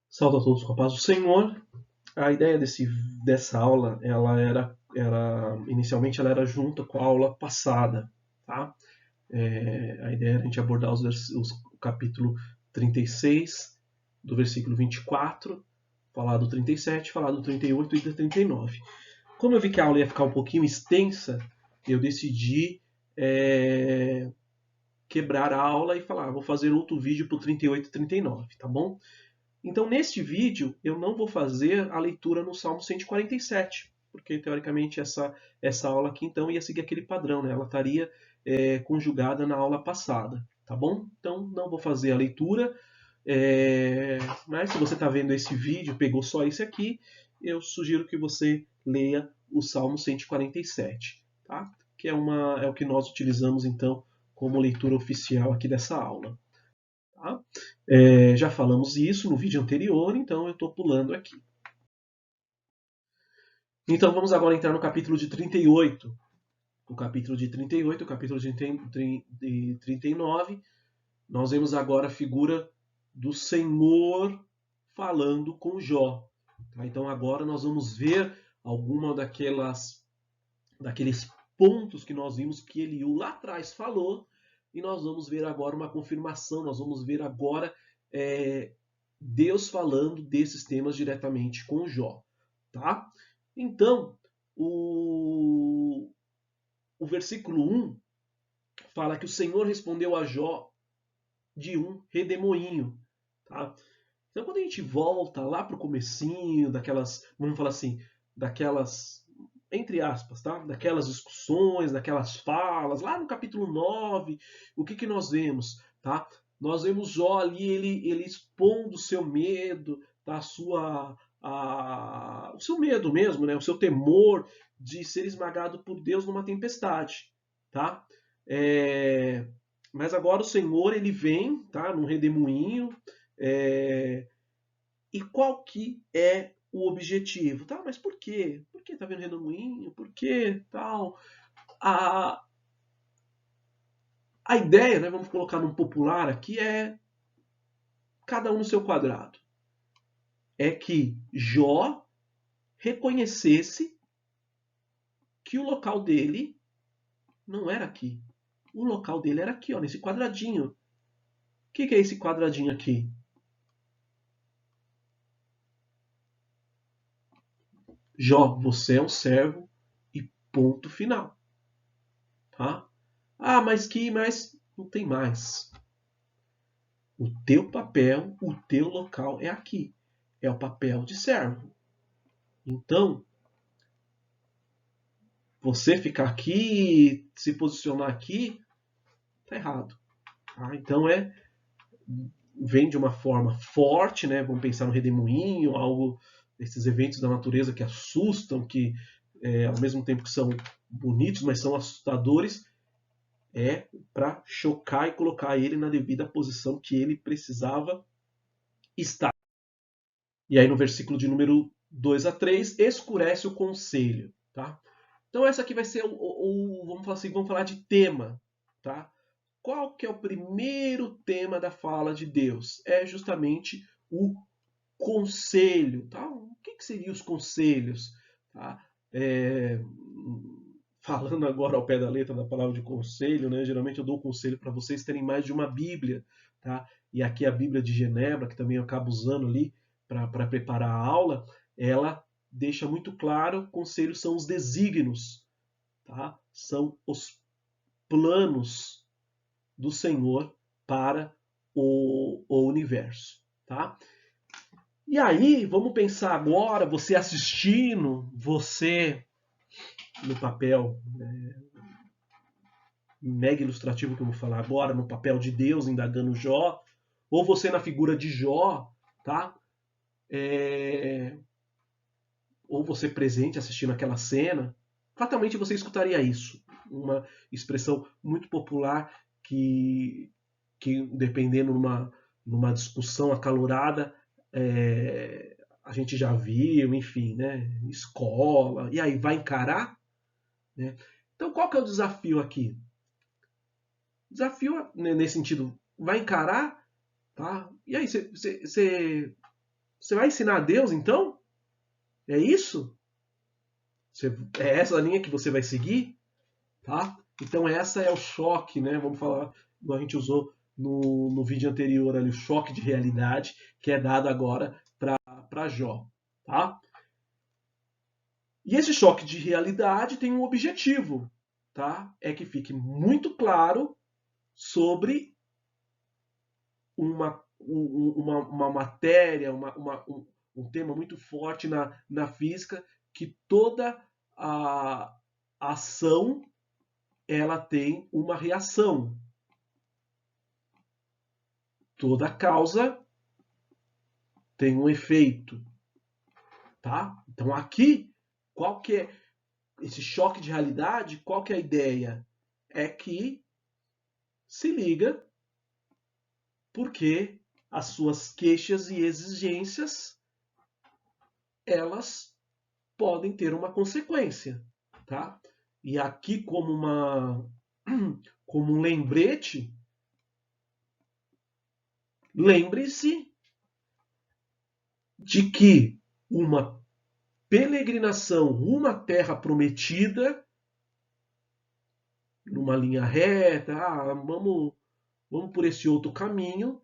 Salve a todos com a paz do Senhor. A ideia dessa aula, inicialmente ela era junta com a aula passada, tá? A ideia era a gente abordar o capítulo 36, do versículo 24, falar do 37, falar do 38 e do 39. Como eu vi que a aula ia ficar um pouquinho extensa, eu decidi quebrar a aula e falar, vou fazer outro vídeo para o 38 e 39, tá bom? Então, neste vídeo, eu não vou fazer a leitura no Salmo 147, porque, teoricamente, essa aula aqui, então, ia seguir aquele padrão, né? Ela estaria conjugada na aula passada, tá bom? Então, não vou fazer a leitura, mas se você está vendo esse vídeo, pegou só esse aqui, eu sugiro que você leia o Salmo 147, tá? Que é o que nós utilizamos, então, como leitura oficial aqui dessa aula. Tá? Já falamos isso no vídeo anterior, então eu estou pulando aqui. Então vamos agora entrar no capítulo de 38. O capítulo de 38, o capítulo de 39, nós vemos agora a figura do Senhor falando com Jó. Tá? Então agora nós vamos ver alguma daqueles pontos que nós vimos que Eliú lá atrás falou, e nós vamos ver agora uma confirmação, nós vamos ver agora Deus falando desses temas diretamente com Jó. Tá? Então, o versículo 1 fala que o Senhor respondeu a Jó de um redemoinho. Tá? Então, quando a gente volta lá para o comecinho, vamos falar assim, daquelas, entre aspas, tá? Daquelas discussões, daquelas falas, lá no capítulo 9, o que nós vemos? Tá? Nós vemos Jó ali, ele expondo o seu medo, tá? O seu medo mesmo, né? O seu temor de ser esmagado por Deus numa tempestade. Tá? Mas agora o Senhor, ele vem, tá? Num redemoinho, e qual que é o objetivo? Tá, mas por quê? Por que tá vendo redemoinho? Por que tal? A, a ideia, né, vamos colocar num popular aqui, é cada um no seu quadrado. É que Jó reconhecesse que o local dele não era aqui. O local dele era aqui, ó, nesse quadradinho. O que é esse quadradinho aqui? Jó, você é um servo e ponto final. Tá? Ah, mas não tem mais. O teu papel, o teu local é aqui. É o papel de servo. Então, você ficar aqui, se posicionar aqui, tá errado. Tá? Então vem de uma forma forte, né? Vamos pensar no redemoinho, algo desses eventos da natureza que assustam, que ao mesmo tempo que são bonitos, mas são assustadores, para chocar e colocar ele na devida posição que ele precisava estar. E aí no versículo de número 2 a 3, escurece o conselho. Tá? Então essa aqui vai ser vamos falar assim, vamos falar de tema. Tá? Qual que é o primeiro tema da fala de Deus? É justamente o conselho. Tá? O que seriam os conselhos? Tá? Falando agora ao pé da letra da palavra de conselho, né? Geralmente eu dou conselho para vocês terem mais de uma Bíblia. Tá? E aqui a Bíblia de Genebra, que também eu acabo usando ali para preparar a aula, ela deixa muito claro, conselhos são os desígnios, tá? São os planos do Senhor para o universo. Tá? E aí, vamos pensar agora, você assistindo, você no papel mega ilustrativo que eu vou falar agora, no papel de Deus indagando Jó, ou você na figura de Jó, tá? Ou você presente assistindo aquela cena, fatalmente você escutaria isso. Uma expressão muito popular que dependendo numa discussão acalorada, a gente já viu, enfim, né? Escola, e aí vai encarar? Né? Então qual que é o desafio aqui? O desafio, né, nesse sentido, vai encarar? Tá? E aí, você Você vai ensinar a Deus, então? É isso? É essa a linha que você vai seguir? Tá? Então essa é o choque, né? Vamos falar, a gente usou no vídeo anterior ali, o choque de realidade que é dado agora para Jó. Tá? E esse choque de realidade tem um objetivo, tá? É que fique muito claro sobre uma matéria, um tema muito forte na física, que toda a ação ela tem uma reação. Toda causa tem um efeito, tá? Então aqui, qual que é esse choque de realidade? Qual que é a ideia? É que se liga porque as suas queixas e exigências elas podem ter uma consequência, tá? E aqui como um lembrete, lembre-se de que uma peregrinação rumo à terra prometida, numa linha reta, vamos por esse outro caminho,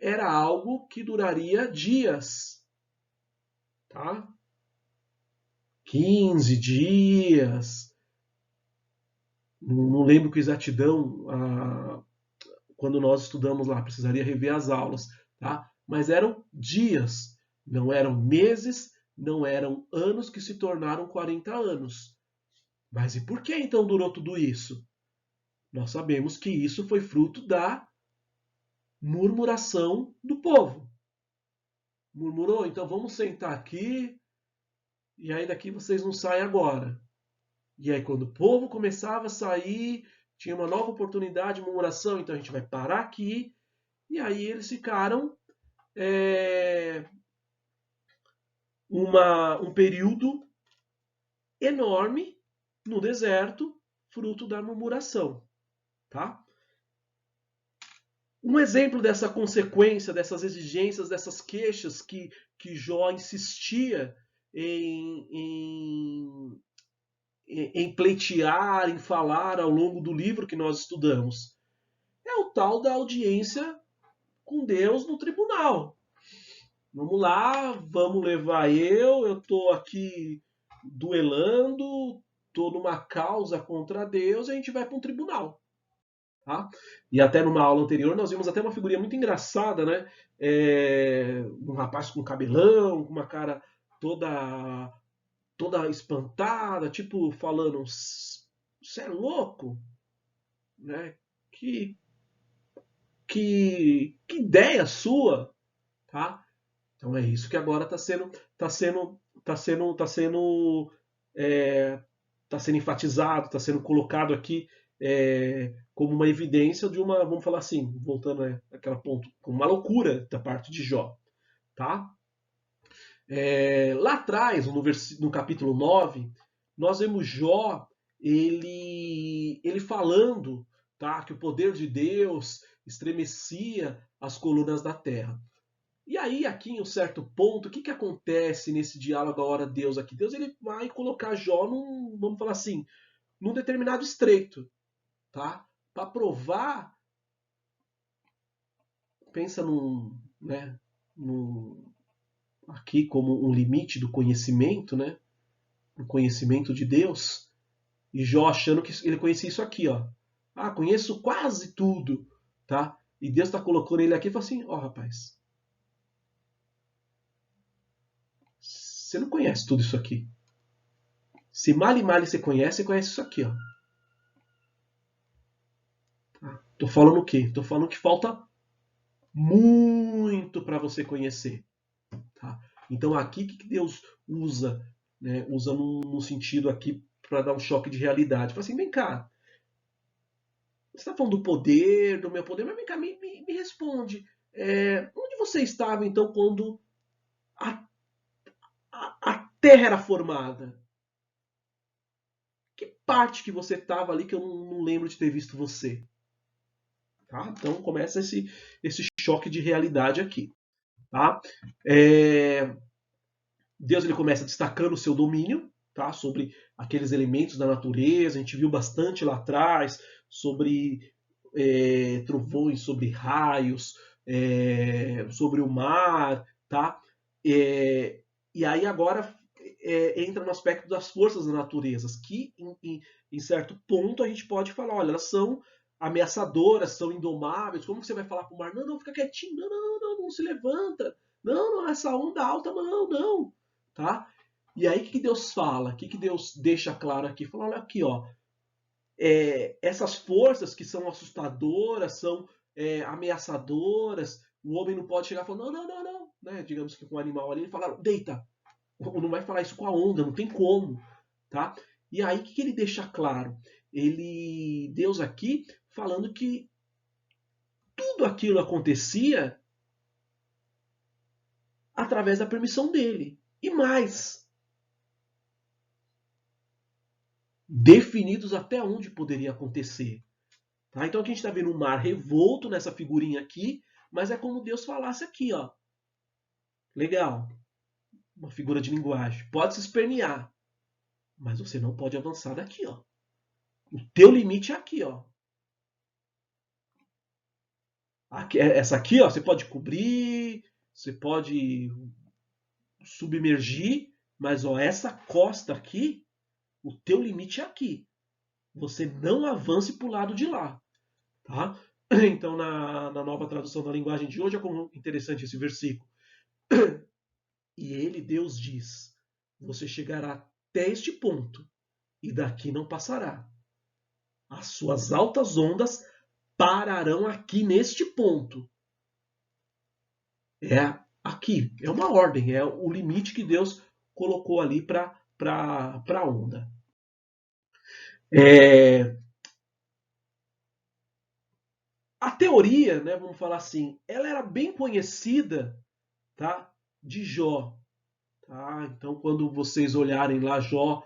era algo que duraria dias, tá? 15 dias, não lembro com exatidão quando nós estudamos lá, precisaria rever as aulas, tá? Mas eram dias, não eram meses, não eram anos que se tornaram 40 anos. Mas e por que então durou tudo isso? Nós sabemos que isso foi fruto da murmuração do povo. Murmurou, então vamos sentar aqui, e aí daqui vocês não saem agora. E aí quando o povo começava a sair, tinha uma nova oportunidade de murmuração, então a gente vai parar aqui. E aí eles ficaram um período enorme no deserto, fruto da murmuração. Tá? Um exemplo dessa consequência, dessas exigências, dessas queixas que Jó insistia em pleitear, em falar ao longo do livro que nós estudamos, é o tal da audiência com Deus no tribunal. Vamos lá, vamos levar eu estou aqui duelando, estou numa causa contra Deus e a gente vai para um tribunal. Tá? E até numa aula anterior nós vimos até uma figurinha muito engraçada, né? Um rapaz com cabelão, com uma cara toda espantada, tipo falando, você é louco? Né? Que ideia sua, tá? Então é isso que agora é, tá sendo enfatizado, está sendo colocado aqui como uma evidência de uma, vamos falar assim, voltando àquela ponto, uma loucura da parte de Jó, tá? Lá atrás, no capítulo 9, nós vemos Jó ele falando, tá, que o poder de Deus estremecia as colunas da terra. E aí, aqui em um certo ponto, o que acontece nesse diálogo agora Deus aqui? Deus ele vai colocar Jó vamos falar assim, num determinado estreito, tá? Para provar, pensa né, aqui como um limite do conhecimento, né? O conhecimento de Deus. E Jó achando que ele conhecia isso aqui, ó. Ah, conheço quase tudo, tá? E Deus está colocando ele aqui e fala assim, ó, rapaz, você não conhece tudo isso aqui. Se mal e mal você conhece isso aqui, ó. Tô falando o quê? Tô falando que falta muito para você conhecer. Tá? Então aqui que Deus usa, né? Usa num sentido aqui para dar um choque de realidade. Fala assim, vem cá, você está falando do poder, do meu poder, mas vem cá, me responde. Onde você estava então quando a, a Terra era formada? Que parte que você estava ali que eu não lembro de ter visto você? Tá? Então começa esse choque de realidade aqui. Tá? Deus ele começa destacando o seu domínio, tá? Sobre aqueles elementos da natureza. A gente viu bastante lá atrás sobre trovões, sobre raios, sobre o mar, tá? E aí agora entra no aspecto das forças da natureza, que em certo ponto a gente pode falar, olha, elas são ameaçadoras, são indomáveis. Como você vai falar para o mar? Não, não, fica quietinho, não, não, não, não se levanta, não, não, essa onda alta, não, não, tá? E aí o que Deus fala? O que Deus deixa claro aqui? Fala, olha aqui, ó, essas forças que são assustadoras, são ameaçadoras, o homem não pode chegar e falar, não, não, não, não, né? Digamos que com o animal ali, ele fala, deita, não vai falar isso com a onda, não tem como, tá? E aí o que ele deixa claro? Deus aqui falando que tudo aquilo acontecia através da permissão dele. E mais, definidos até onde poderia acontecer. Tá? Então aqui a gente está vendo um mar revolto nessa figurinha aqui, mas é como Deus falasse aqui, ó. Legal. Uma figura de linguagem. Pode se espernear, mas você não pode avançar daqui, ó. O teu limite é aqui, ó. Essa aqui, ó, você pode cobrir, você pode submergir, mas ó, essa costa aqui, o teu limite é aqui. Você não avance para o lado de lá, tá? Então, na nova tradução da linguagem de hoje, é como interessante esse versículo. E ele, Deus, diz: você chegará até este ponto e daqui não passará. As suas altas ondas pararão aqui neste ponto. É aqui, é uma ordem, é o limite que Deus colocou ali para a onda. A teoria, né, vamos falar assim, ela era bem conhecida, tá, de Jó. Tá? Então, quando vocês olharem lá Jó,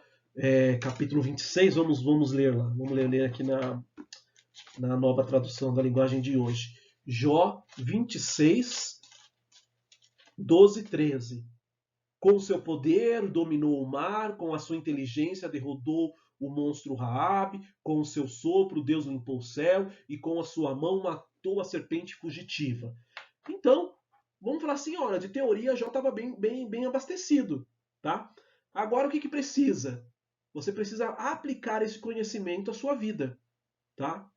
capítulo 26, vamos ler lá. Vamos ler aqui na nova tradução da linguagem de hoje. Jó 26, 12 e 13. Com o seu poder dominou o mar, com a sua inteligência derrotou o monstro Raabe, com o seu sopro Deus limpou o céu e com a sua mão matou a serpente fugitiva. Então, vamos falar assim, olha, de teoria já estava bem abastecido, tá? Agora o que precisa? Você precisa aplicar esse conhecimento à sua vida, tá?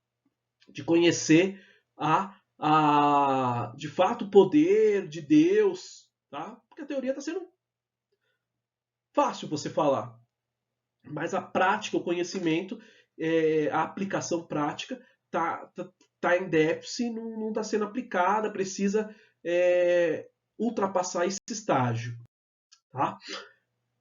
De conhecer de fato o poder de Deus, tá? Porque a teoria está sendo fácil você falar, mas a prática, o conhecimento, a aplicação prática tá em déficit, não está sendo aplicada, precisa ultrapassar esse estágio. Tá?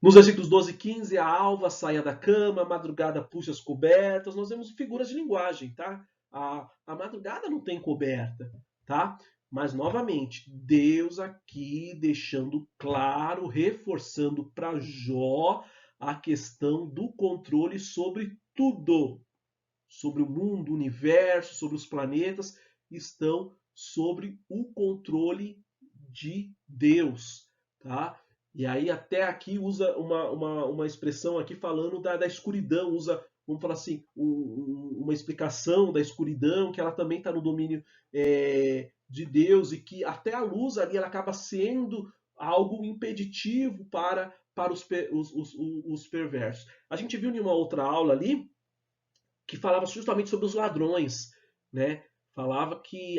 Nos versículos 12 e 15, a alva saia da cama, a madrugada puxa as cobertas, nós vemos figuras de linguagem. Tá? A madrugada não tem coberta. Tá? Mas, novamente, Deus aqui deixando claro, reforçando para Jó a questão do controle sobre tudo. Sobre o mundo, o universo, sobre os planetas, estão sobre o controle de Deus. Tá? E aí até aqui usa uma expressão aqui falando da escuridão, usa, vamos falar assim, uma explicação da escuridão, que ela também está no domínio de Deus e que até a luz ali ela acaba sendo algo impeditivo para os perversos. A gente viu em uma outra aula ali que falava justamente sobre os ladrões, né? Falava que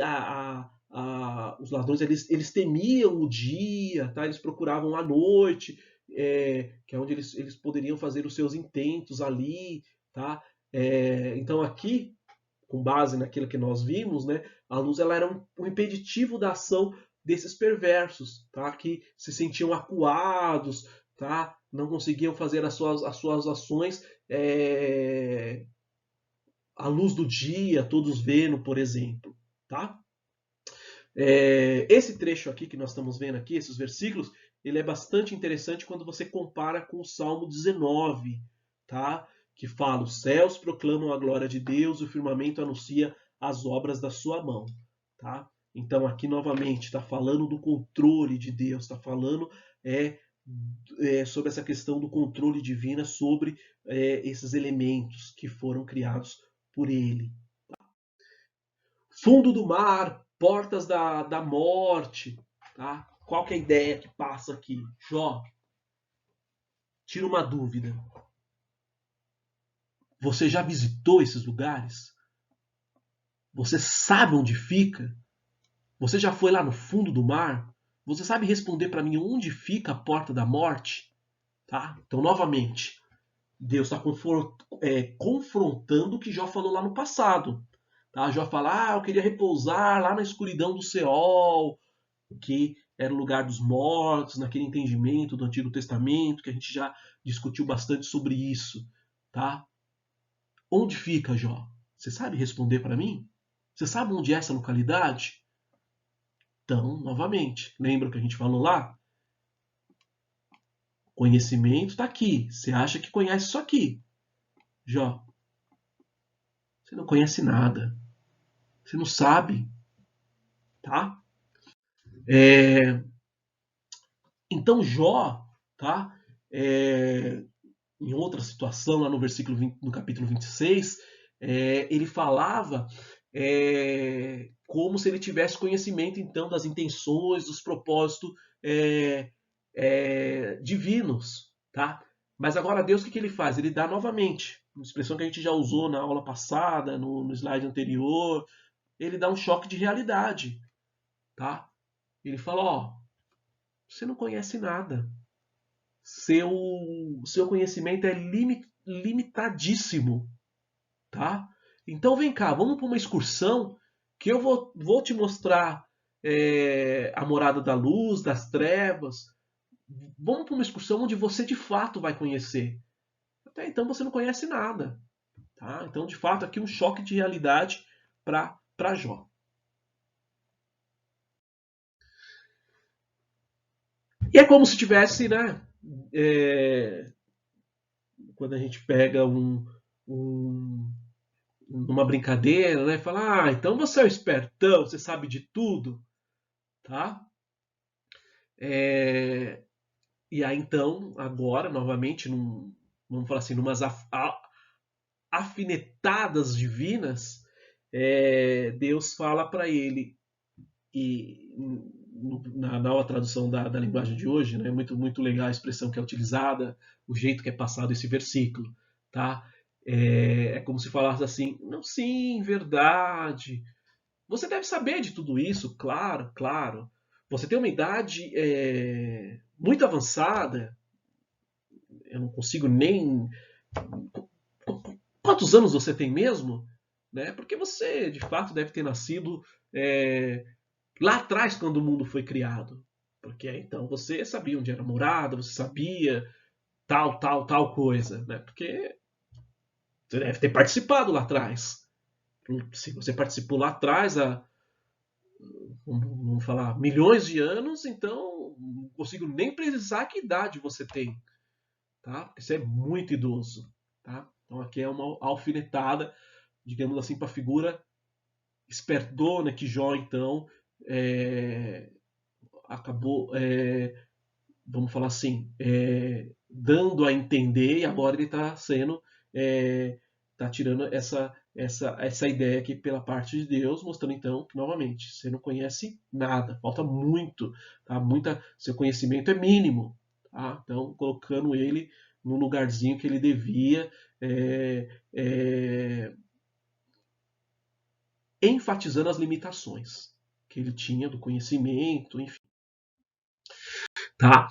os ladrões eles temiam o dia, tá? Eles procuravam a noite, que é onde eles poderiam fazer os seus intentos ali, tá? Então aqui, com base naquilo que nós vimos, né? A luz ela era um impeditivo da ação desses perversos, tá? Que se sentiam acuados, tá? Não conseguiam fazer as suas ações à luz do dia, todos vendo, por exemplo, tá? Esse trecho aqui que nós estamos vendo aqui, esses versículos, ele é bastante interessante quando você compara com o Salmo 19, tá? Que fala: os céus proclamam a glória de Deus, o firmamento anuncia as obras da sua mão, tá? Então aqui novamente está falando do controle de Deus, está falando sobre essa questão do controle divino sobre esses elementos que foram criados por Ele. Fundo do mar, portas da morte. Tá? Qual que é a ideia que passa aqui? Jó, tira uma dúvida. Você já visitou esses lugares? Você sabe onde fica? Você já foi lá no fundo do mar? Você sabe responder para mim onde fica a porta da morte? Tá? Então, novamente, Deus está confrontando o que Jó falou lá no passado. Tá? Jó fala, eu queria repousar lá na escuridão do Seol, que era o lugar dos mortos, naquele entendimento do Antigo Testamento, que a gente já discutiu bastante sobre isso. Tá? Onde fica, Jó? Você sabe responder para mim? Você sabe onde é essa localidade? Então, novamente, lembra o que a gente falou lá? Conhecimento está aqui. Você acha que conhece isso aqui. Jó, você não conhece nada. Você não sabe. Tá? Então, Jó, tá? Em outra situação, lá no versículo 20, no capítulo 26, ele falava como se ele tivesse conhecimento, então, das intenções, dos propósitos divinos, tá? Mas agora Deus, o que ele faz? Ele dá novamente, uma expressão que a gente já usou na aula passada, no slide anterior, ele dá um choque de realidade, tá? Ele fala, ó, você não conhece nada. Seu conhecimento é limitadíssimo, tá? Então vem cá, vamos para uma excursão que eu vou te mostrar a morada da luz, das trevas. Vamos para uma excursão onde você de fato vai conhecer. Até então você não conhece nada, tá? Então de fato aqui um choque de realidade para Jó. E é como se tivesse, né? Quando a gente pega uma brincadeira, né? Fala, então você é o espertão, você sabe de tudo, tá? E aí então, agora, novamente, vamos falar assim, numas afinetadas divinas, Deus fala para ele, e na nova tradução da linguagem de hoje, né, muito, muito legal a expressão que é utilizada, o jeito que é passado esse versículo, tá? É como se falasse assim, não, sim, verdade. Você deve saber de tudo isso, claro, claro. Você tem uma idade muito avançada, eu não consigo nem. Quantos anos você tem mesmo? Né? Porque você, de fato, deve ter nascido lá atrás, quando o mundo foi criado. Porque então você sabia onde era a morada, você sabia tal coisa. Né? Porque você deve ter participado lá atrás. Se você participou lá atrás, vamos falar, milhões de anos, então não consigo nem precisar que idade você tem. Tá? Porque você é muito idoso. Tá? Então aqui é uma alfinetada, digamos assim, para a figura espertona que Jó, então, acabou, vamos falar assim, dando a entender, e agora ele está sendo, está tirando essa ideia aqui pela parte de Deus, mostrando então que, novamente, você não conhece nada, falta muito, tá? Seu conhecimento é mínimo, tá? Então, colocando ele no lugarzinho que ele devia, enfatizando as limitações que ele tinha do conhecimento, enfim. Tá?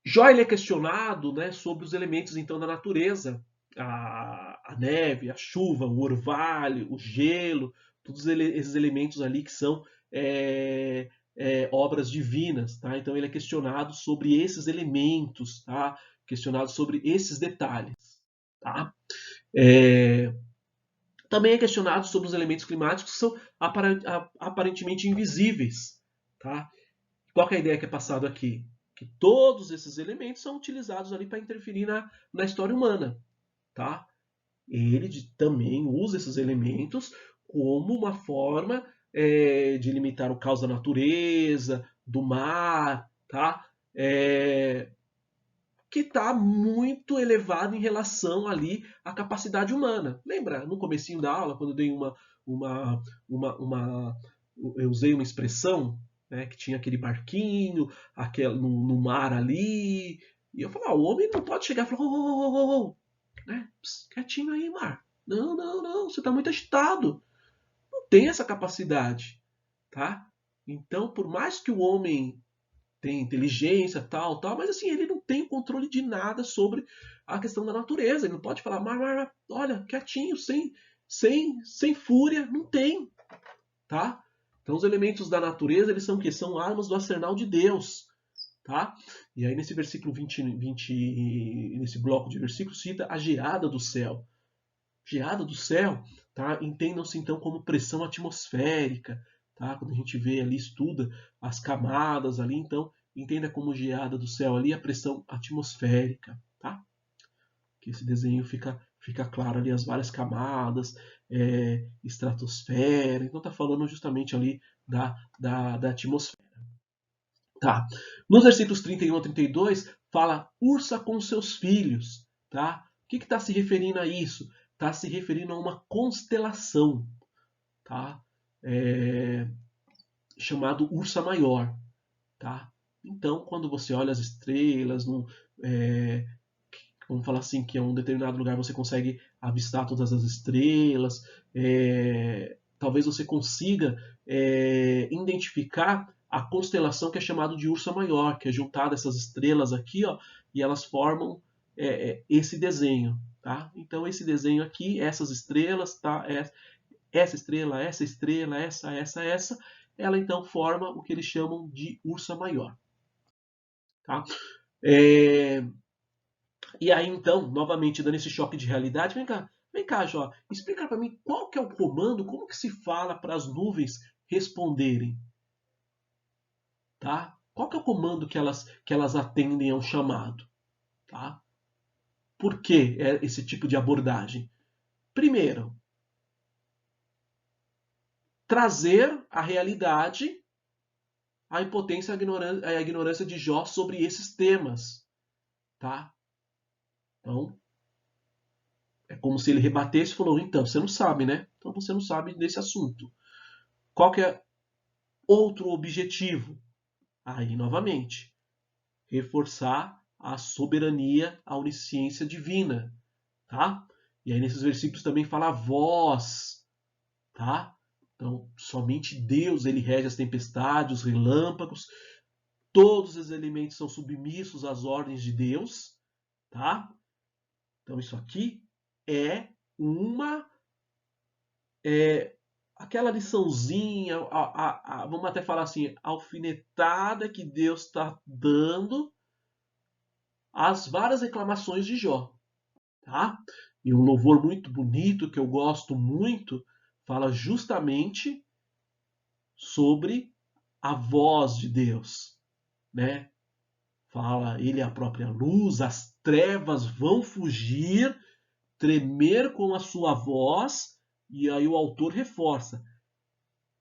Jó ele é questionado, né, sobre os elementos então da natureza, a neve, a chuva, o orvalho, o gelo, todos esses elementos ali que são obras divinas, tá? Então ele é questionado sobre esses elementos, tá? Questionado sobre esses detalhes, tá? Também é questionado sobre os elementos climáticos que são aparentemente invisíveis, tá? Qual que é a ideia que é passada aqui? Que todos esses elementos são utilizados ali para interferir na história humana, tá? Ele também usa esses elementos como uma forma de limitar o caos da natureza, do mar, tá? Que está muito elevado em relação ali à capacidade humana. Lembra, no comecinho da aula, quando eu dei uma, uma eu usei uma expressão, né, que tinha aquele barquinho, no mar ali, e eu falava, o homem não pode chegar e falar, né, quietinho aí, mar. Não, não, não, você está muito agitado. Não tem essa capacidade, tá? Então, por mais que o homem tem inteligência, tal, tal, mas assim, ele não tem controle de nada sobre a questão da natureza. Ele não pode falar, olha, quietinho, sem fúria, não tem, tá? Então os elementos da natureza, eles são o quê? São armas do arsenal de Deus, tá? E aí nesse versículo 20, nesse bloco de versículos, cita a geada do céu. Geada do céu, tá? Entendam-se então como pressão atmosférica, tá? Quando a gente vê ali, estuda as camadas ali, então entenda como geada do céu ali a pressão atmosférica, tá? Que esse desenho fica claro ali as várias camadas, estratosfera, então tá falando justamente ali da atmosfera. Tá. Nos versículos 31 a 32, fala ursa com seus filhos, tá? O que está se referindo a isso? Está se referindo a uma constelação, tá? Chamado Ursa Maior, tá? Então, quando você olha as estrelas, vamos falar assim, que em um determinado lugar você consegue avistar todas as estrelas, talvez você consiga identificar a constelação que é chamada de Ursa Maior, que é juntada essas estrelas aqui, ó, e elas formam esse desenho, tá? Então esse desenho aqui, essas estrelas, tá? Essa estrela, essa, ela então forma o que eles chamam de Ursa Maior, tá? E aí então, novamente dando esse choque de realidade, vem cá, Jó, explica para mim qual que é o comando, como que se fala para as nuvens responderem, tá? Qual que é o comando que elas atendem ao chamado, tá? Por que esse tipo de abordagem? Primeiro, trazer a realidade, a impotência e a ignorância de Jó sobre esses temas, tá? Então, é como se ele rebatesse e falou, então, você não sabe, né? Então você não sabe desse assunto. Qual que é outro objetivo? Aí, novamente, reforçar a soberania, a onisciência divina, tá? E aí nesses versículos também fala voz, tá? Então, somente Deus, ele rege as tempestades, os relâmpagos, todos os elementos são submissos às ordens de Deus, tá? Então, isso aqui é uma aquela liçãozinha, vamos até falar assim, alfinetada que Deus está dando às várias reclamações de Jó, tá? E um louvor muito bonito que eu gosto muito fala justamente sobre a voz de Deus, né? Fala, ele é a própria luz, as trevas vão fugir, tremer com a sua voz, e aí o autor reforça,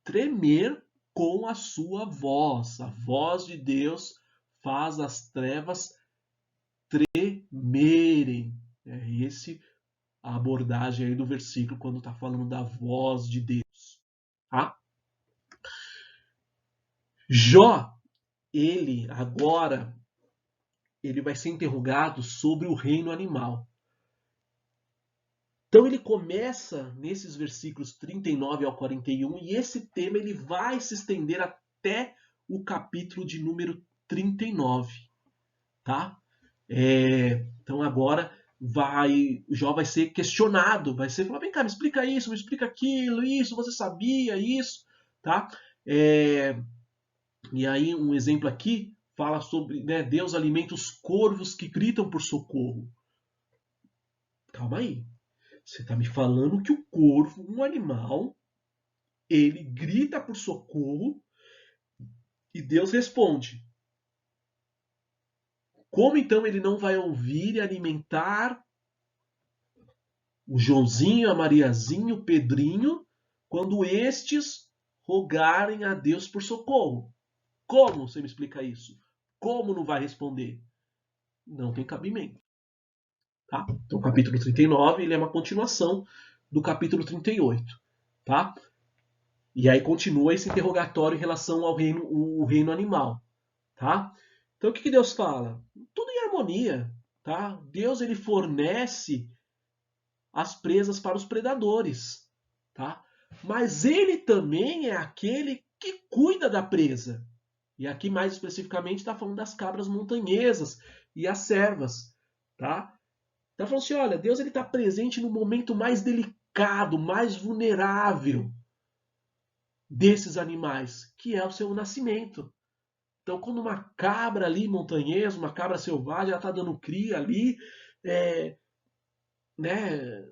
tremer com a sua voz. A voz de Deus faz as trevas tremerem. É esse a abordagem aí do versículo quando está falando da voz de Deus. Tá? Jó, ele agora ele vai ser interrogado sobre o reino animal. Então ele começa nesses versículos 39 ao 41 e esse tema ele vai se estender até o capítulo de número 39, tá? Então agora Jó vai ser questionado, vai ser falar, vem cá, me explica isso, me explica aquilo, isso, você sabia isso, tá? E aí um exemplo aqui fala sobre, né, Deus alimenta os corvos que gritam por socorro. Calma aí, você está me falando que o corvo, um animal, ele grita por socorro e Deus responde. Como então ele não vai ouvir e alimentar o Joãozinho, a Mariazinha, o Pedrinho, quando estes rogarem a Deus por socorro. Como você me explica isso? Como não vai responder? Não tem cabimento. Tá? Então, o capítulo 39 ele é uma continuação do capítulo 38. Tá? E aí continua esse interrogatório em relação ao reino animal. Tá? Então, o que Deus fala? Tudo em harmonia. Tá? Deus ele fornece as presas para os predadores. Tá? Mas ele também é aquele que cuida da presa. E aqui, mais especificamente, está falando das cabras montanhesas e as servas. Tá? Está falando assim, olha, Deus está presente no momento mais delicado, mais vulnerável desses animais, que é o seu nascimento. Então, quando uma cabra ali montanhesa, uma cabra selvagem, ela está dando cria ali, né,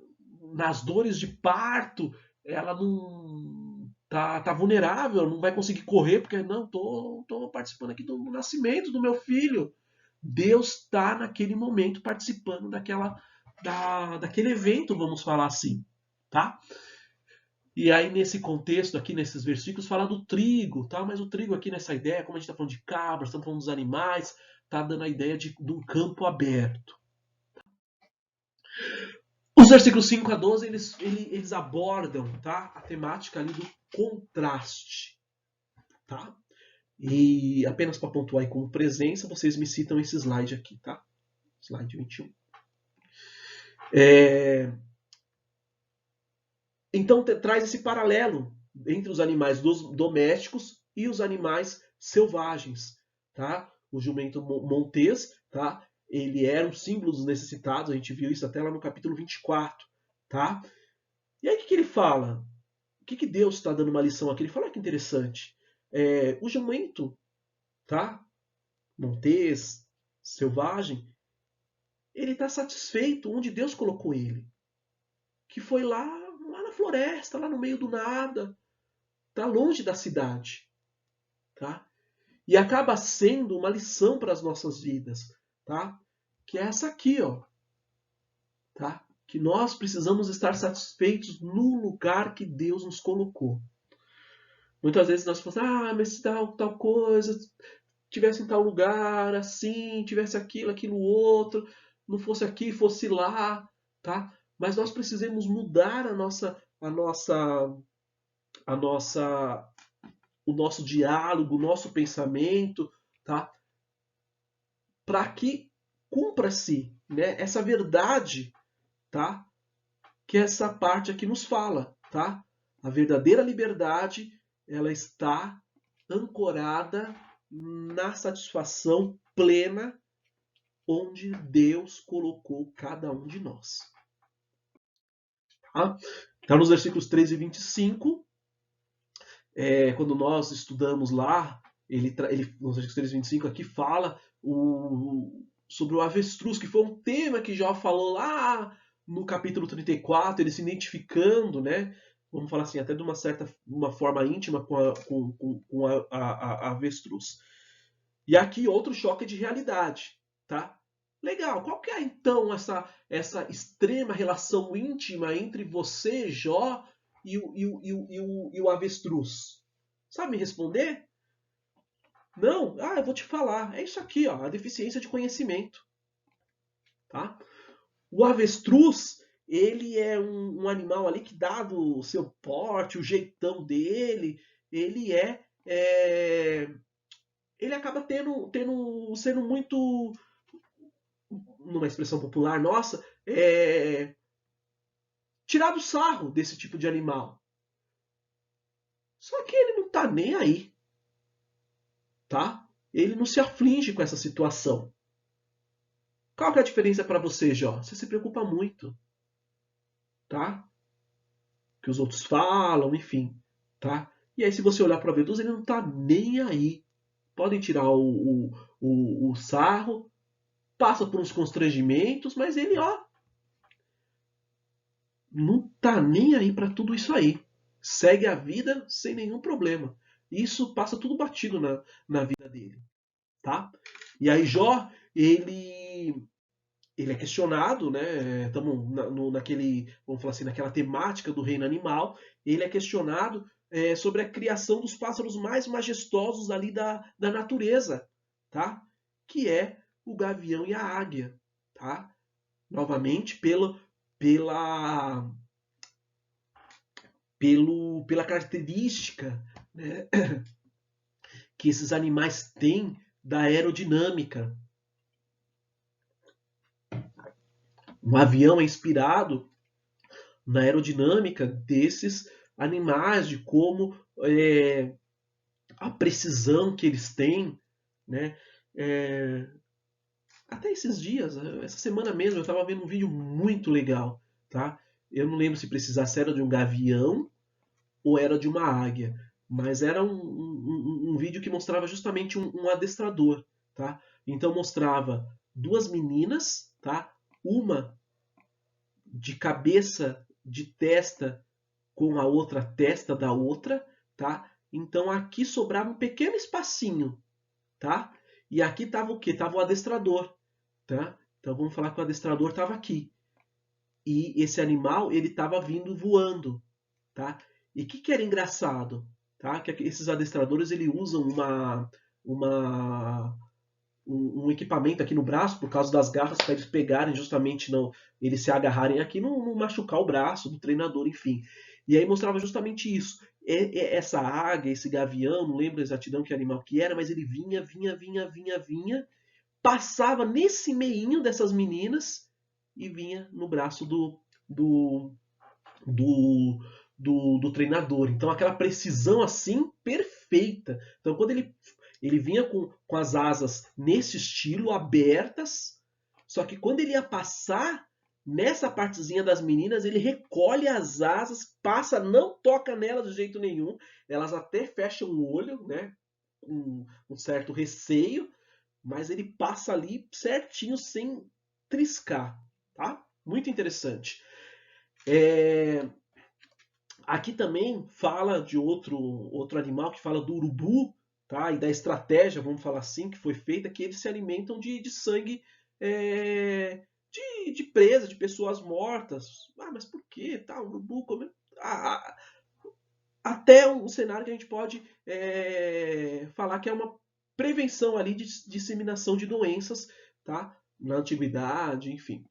nas dores de parto, ela não tá vulnerável, não vai conseguir correr, porque não, tô participando aqui do nascimento do meu filho. Deus está naquele momento participando daquele evento, vamos falar assim, tá? E aí, nesse contexto aqui, nesses versículos, fala do trigo, tá? Mas o trigo aqui nessa ideia, como a gente está falando de cabras, estamos falando dos animais, tá dando a ideia de um campo aberto. Os versículos 5 a 12, eles abordam, tá? A temática ali do contraste, tá? E apenas para pontuar aí como presença, vocês me citam esse slide aqui, tá? Slide 21. Então traz esse paralelo entre os animais domésticos e os animais selvagens, tá? O jumento montês, tá? Ele era um símbolo dos necessitados, a gente viu isso até lá no capítulo 24, tá? E aí o que ele fala? O que Deus está dando uma lição aqui? Ele fala que interessante. O jumento, tá? Montês, selvagem, ele está satisfeito onde Deus colocou ele, que foi lá na floresta, lá no meio do nada, tá longe da cidade, tá? E acaba sendo uma lição para as nossas vidas, tá? Que é essa aqui, ó, tá? Que nós precisamos estar satisfeitos no lugar que Deus nos colocou. Muitas vezes nós falamos, mas se tal coisa tivesse em tal lugar, assim, tivesse aquilo outro, não fosse aqui, fosse lá, tá? Mas nós precisamos mudar o nosso diálogo, o nosso pensamento, tá? Para que cumpra-se, né, essa verdade, tá? Que essa parte aqui nos fala, tá? A verdadeira liberdade, ela está ancorada na satisfação plena onde Deus colocou cada um de nós. Tá? Então, nos versículos 3 e 25, quando nós estudamos lá, nos versículos 3 e 25 aqui fala sobre o avestruz, que foi um tema que Jó falou lá no capítulo 34, ele se identificando, né? Vamos falar assim, até de uma forma íntima com a avestruz. E aqui outro choque de realidade, tá? Legal, qual que é então essa extrema relação íntima entre você, Jó, e o avestruz? Sabe me responder? Não? Eu vou te falar. É isso aqui, ó, a deficiência de conhecimento. Tá? O avestruz, ele é um animal ali que, dado o seu porte, o jeitão dele, ele ele acaba sendo muito, numa expressão popular nossa, tirado sarro desse tipo de animal. Só que ele não tá nem aí, tá? Ele não se aflige com essa situação. Qual que é a diferença para você, Jó? Você se preocupa muito, tá? O que os outros falam, enfim, tá? E aí, se você olhar para o avestruz, ele não tá nem aí. Podem tirar o sarro, passa por uns constrangimentos, mas ele, ó, não tá nem aí para tudo isso aí. Segue a vida sem nenhum problema. Isso passa tudo batido na vida dele, tá? E aí Jó, ele é questionado, né? Estamos naquele, vamos falar assim, naquela temática do reino animal. Ele é questionado sobre a criação dos pássaros mais majestosos ali da natureza, tá? Que é o gavião e a águia, tá? Novamente pela, pela característica, né, que esses animais têm da aerodinâmica. Um avião é inspirado na aerodinâmica desses animais, de como a precisão que eles têm, né? É, até esses dias, essa semana mesmo, eu estava vendo um vídeo muito legal, tá? Eu não lembro se precisasse era de um gavião ou era de uma águia, mas era um vídeo que mostrava justamente um adestrador, tá? Então mostrava duas meninas, tá? Uma de cabeça, de testa com a outra testa da outra, tá? Então aqui sobrava um pequeno espacinho, tá? E aqui tava o quê? Tava o adestrador, tá? Então vamos falar que o adestrador estava aqui. E esse animal, ele estava vindo voando, tá? E o que era engraçado, tá? Que esses adestradores, ele usam uma um equipamento aqui no braço por causa das garras para eles pegarem justamente não eles se agarrarem aqui não machucar o braço do treinador, enfim. E aí mostrava justamente isso. Essa águia, esse gavião, não lembro a exatidão que animal que era, mas ele vinha, passava nesse meinho dessas meninas e vinha no braço do, do, do treinador. Então aquela precisão assim perfeita. Então quando ele vinha com as asas nesse estilo, abertas, só que quando ele ia passar nessa partezinha das meninas, ele recolhe as asas, passa, não toca nelas de jeito nenhum. Elas até fecham o olho, né? Com um certo receio, mas ele passa ali certinho sem triscar, tá? Muito interessante. Aqui também fala de outro animal que fala do urubu, tá? E da estratégia, vamos falar assim, que foi feita, que eles se alimentam de sangue de presa, de pessoas mortas. Ah, mas por que? Tá, o urubu come... até um cenário que a gente pode falar que é uma prevenção ali de disseminação de doenças, tá? Na antiguidade, enfim.